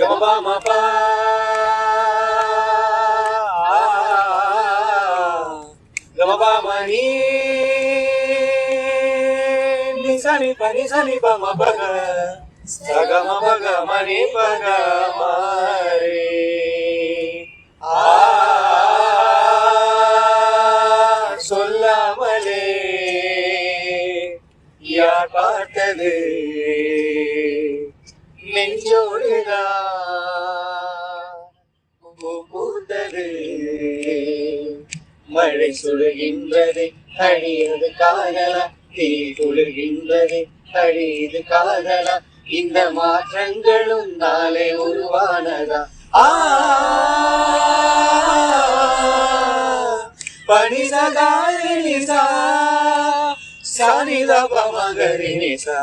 Gama ma pa gama pa ma ni sa ni pa ma pa ga sa ga ma ni pa ga ma re சொல்லாமலே யார் பார்த்தது நெஞ்சோடுதான் பூத்தது மழை சுடுகின்றது அடியது காதலா தீ குளிர்கின்றது அடியது காதலா இந்த மாற்றங்களும் நாளே உருவானதா பனிசகாரி நிசா சானிதா பமகரி நிசா